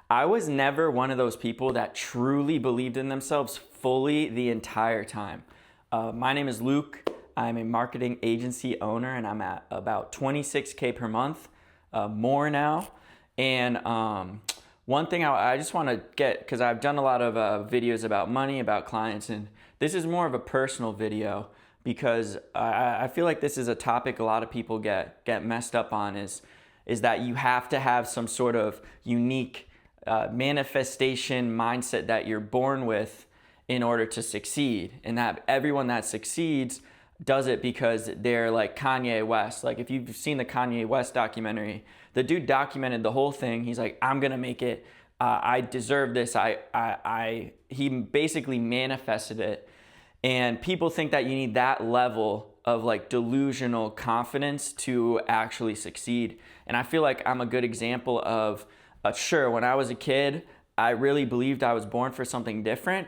I was never one of those people that truly believed in themselves fully the entire time. My name is Luke. I'm a marketing agency owner, and I'm at about 26K per month, more now. And one thing I just want to get, because I've done a lot of videos about money, about clients, and this is more of a personal video because I feel like this is a topic a lot of people get messed up on is that you have to have some sort of unique manifestation mindset that you're born with in order to succeed, and that everyone that succeeds does it because they're like Kanye West. Like if you've seen the Kanye West documentary, the dude documented the whole thing. He's like, I'm gonna make it. I deserve this. He basically manifested it. And people think that you need that level of like delusional confidence to actually succeed. And I feel like I'm a good example of, sure, when I was a kid, I really believed I was born for something different,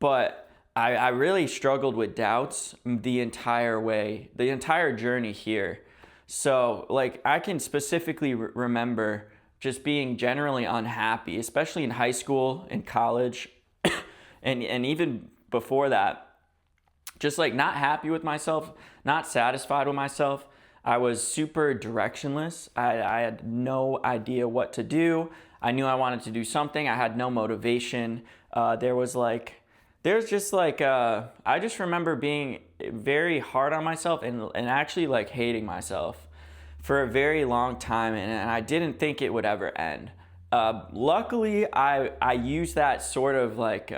but I really struggled with doubts the entire way, the entire journey here. So like I can specifically remember just being generally unhappy, especially in high school and college and even before that, just like not happy with myself, not satisfied with myself. I was super directionless. I had no idea what to do. I knew I wanted to do something. I had no motivation. I just remember being very hard on myself and actually like hating myself for a very long time, and I didn't think it would ever end. Luckily, I used that sort of like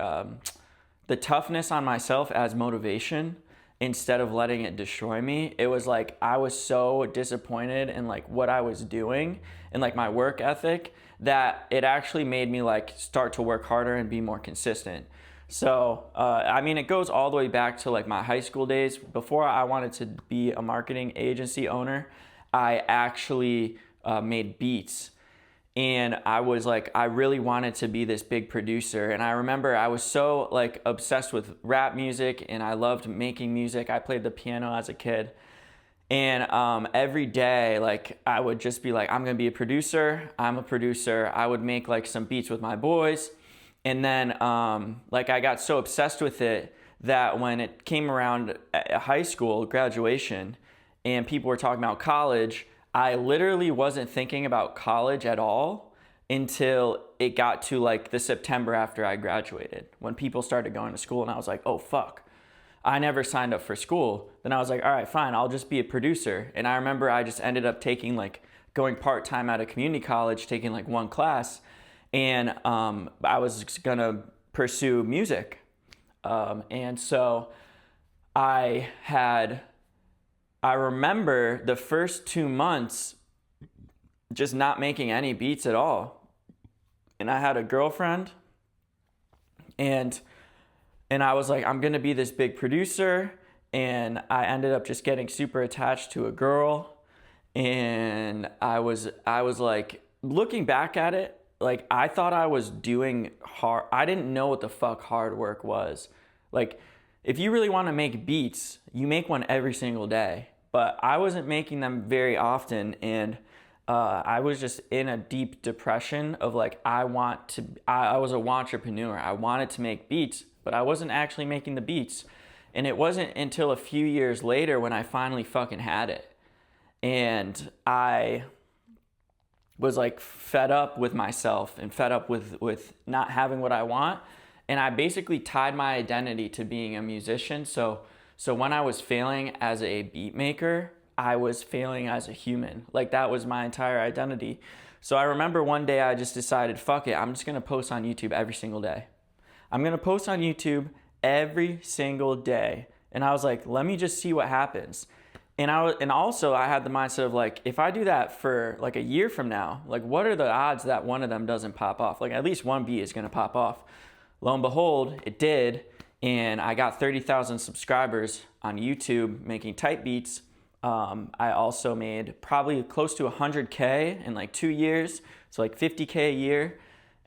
the toughness on myself as motivation instead of letting it destroy me. It was like I was so disappointed in like what I was doing and like my work ethic that it actually made me like start to work harder and be more consistent. So, I mean, it goes all the way back to like my high school days. Before I wanted to be a marketing agency owner, I actually made beats. And I was like, I really wanted to be this big producer. And I remember I was so like obsessed with rap music and I loved making music. I played the piano as a kid. And every day, like I would just be like, I'm gonna be a producer. I'm a producer. I would make like some beats with my boys. And then like I got so obsessed with it that when it came around at high school graduation and people were talking about college, I literally wasn't thinking about college at all until it got to like the September after I graduated, when people started going to school and I was like, oh fuck, I never signed up for school. Then I was like, all right, fine, I'll just be a producer. And I remember I just ended up going part-time at a community college, taking like one class, and I was gonna pursue music. And so I remember the first 2 months just not making any beats at all. And I had a girlfriend and I was like, I'm gonna be this big producer. And I ended up just getting super attached to a girl. And I was like, looking back at it, like I thought I was doing hard. I didn't know what the fuck hard work was. Like if you really want to make beats, you make one every single day. But I wasn't making them very often, and I was just in a deep depression of like, I was a entrepreneur. I wanted to make beats, but I wasn't actually making the beats. And it wasn't until a few years later when I finally fucking had it. And I was like fed up with myself and fed up with not having what I want. And I basically tied my identity to being a musician. So when I was failing as a beat maker, I was failing as a human. Like that was my entire identity. So I remember one day I just decided, fuck it, I'm just gonna post on YouTube every single day. I'm gonna post on YouTube every single day. And I was like, let me just see what happens. And also I had the mindset of like, if I do that for like a year from now, like what are the odds that one of them doesn't pop off? Like at least one beat is gonna pop off. Lo and behold, it did. And I got 30,000 subscribers on YouTube making type beats. I also made probably close to 100K in like 2 years. So like 50K a year.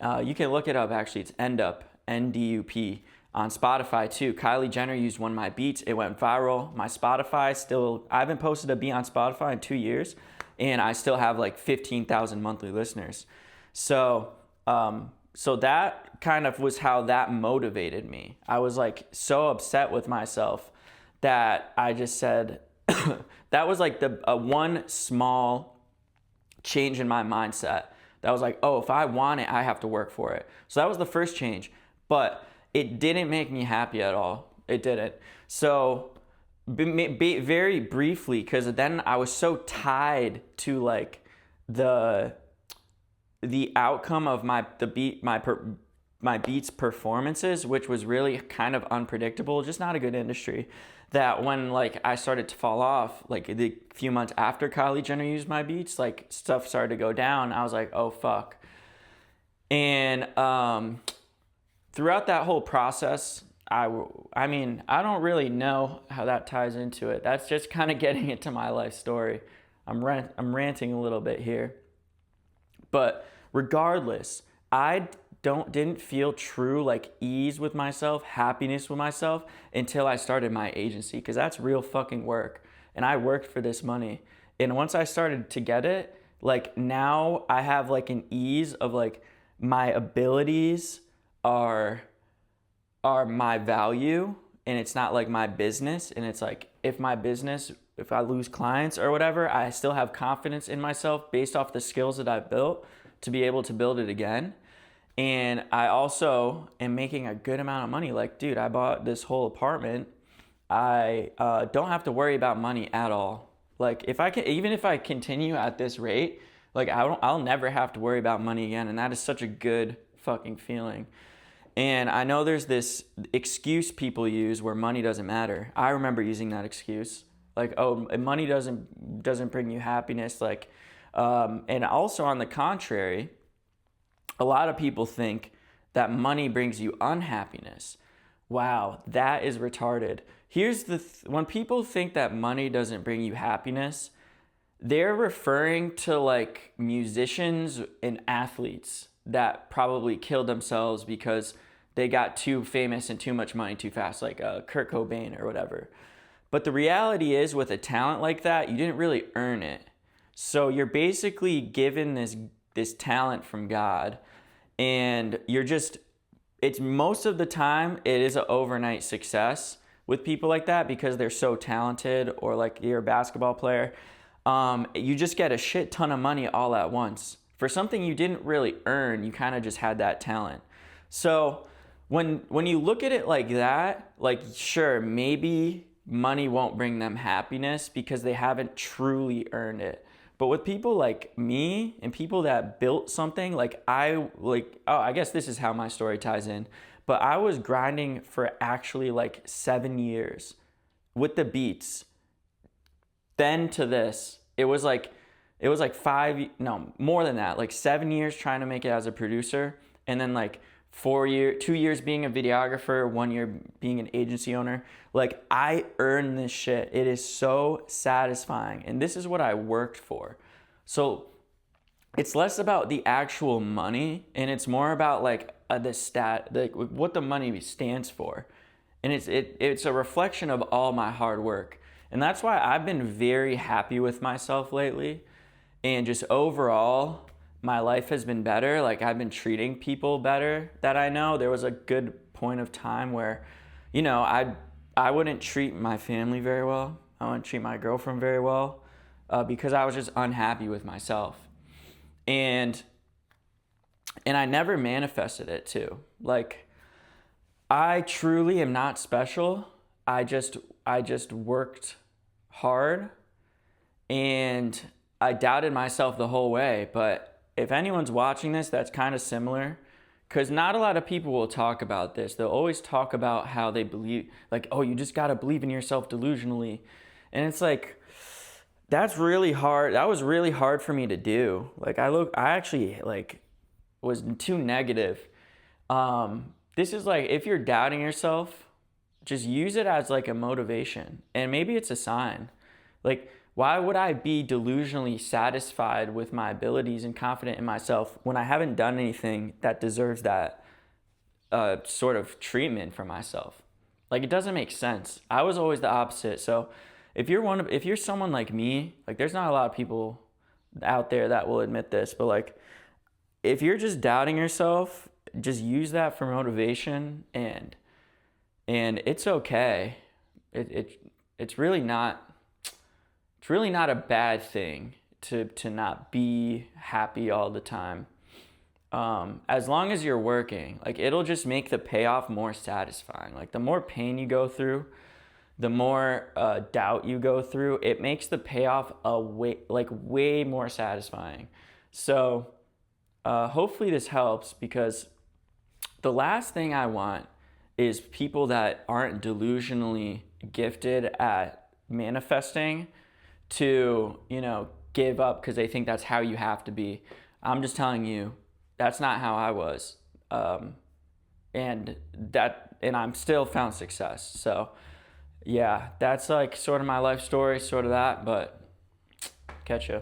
You can look it up actually. It's End-Up, NDUP, on Spotify too. Kylie Jenner used one of my beats. It went viral. My Spotify I haven't posted a beat on Spotify in 2 years. And I still have like 15,000 monthly listeners. So So that kind of was how that motivated me. I was like so upset with myself that I just said, that was like the one small change in my mindset. That was like, oh, if I want it, I have to work for it. So that was the first change, but it didn't make me happy at all. It didn't. So very briefly, because then I was so tied to like the outcome of my beats performances, which was really kind of unpredictable, just not a good industry, that when like I started to fall off, like the few months after Kylie Jenner used my beats, like stuff started to go down. I was like, oh fuck. And throughout that whole process, I mean, I don't really know how that ties into it. That's just kind of getting into my life story. I'm ranting a little bit here. But regardless, I didn't feel true like ease with myself, happiness with myself until I started my agency, because that's real fucking work. And I worked for this money. And once I started to get it, like now I have like an ease of like my abilities are my value, and it's not like my business. And it's like if I lose clients or whatever, I still have confidence in myself based off the skills that I've built to be able to build it again. And I also am making a good amount of money. Like, dude, I bought this whole apartment. I don't have to worry about money at all. Like even if I continue at this rate, like I'll never have to worry about money again. And that is such a good fucking feeling. And I know there's this excuse people use where money doesn't matter. I remember using that excuse. Like, oh, money doesn't bring you happiness. Like, and also on the contrary, a lot of people think that money brings you unhappiness. Wow, that is retarded. Here's when people think that money doesn't bring you happiness, they're referring to like musicians and athletes that probably killed themselves because they got too famous and too much money too fast, like Kurt Cobain or whatever. But the reality is, with a talent like that, you didn't really earn it. So you're basically given this talent from God, and it's most of the time it is an overnight success with people like that because they're so talented, or like you're a basketball player. You just get a shit ton of money all at once for something you didn't really earn. You kind of just had that talent. So when you look at it like that, like sure, maybe money won't bring them happiness because they haven't truly earned it. But with people like me and people that built something, I guess this is how my story ties in. But I was grinding for actually like 7 years with the beats. Then to this, it was like more than that, like 7 years trying to make it as a producer, and then like 2 years being a videographer, 1 year being an agency owner. Like, I earned this shit. It is so satisfying. And this is what I worked for. So it's less about the actual money, and it's more about like what the money stands for. And it's a reflection of all my hard work. And that's why I've been very happy with myself lately. And just overall, my life has been better. Like, I've been treating people better that I know. There was a good point of time where, you know, I wouldn't treat my family very well. I wouldn't treat my girlfriend very well because I was just unhappy with myself. And I never manifested it too. Like, I truly am not special. I just worked hard, and I doubted myself the whole way. But if anyone's watching this, that's kind of similar, because not a lot of people will talk about this. They'll always talk about how they believe, like, oh, you just got to believe in yourself delusionally. And it's like, that's really hard. That was really hard for me to do. Like, I actually like was too negative. This is like, if you're doubting yourself, just use it as like a motivation, and maybe it's a sign. Like, why would I be delusionally satisfied with my abilities and confident in myself when I haven't done anything that deserves that sort of treatment for myself? Like, it doesn't make sense. I was always the opposite. So if you're someone like me, like, there's not a lot of people out there that will admit this, but like, if you're just doubting yourself, just use that for motivation, and it's okay. It's really not a bad thing to not be happy all the time. As long as you're working, like, it'll just make the payoff more satisfying. Like, the more pain you go through, the more doubt you go through, it makes the payoff way more satisfying. So hopefully this helps, because the last thing I want is people that aren't delusionally gifted at manifesting to, give up because they think that's how you have to be. I'm just telling you, that's not how I was. And I'm still found success. So yeah, that's like sort of my life story, sort of that, but catch ya.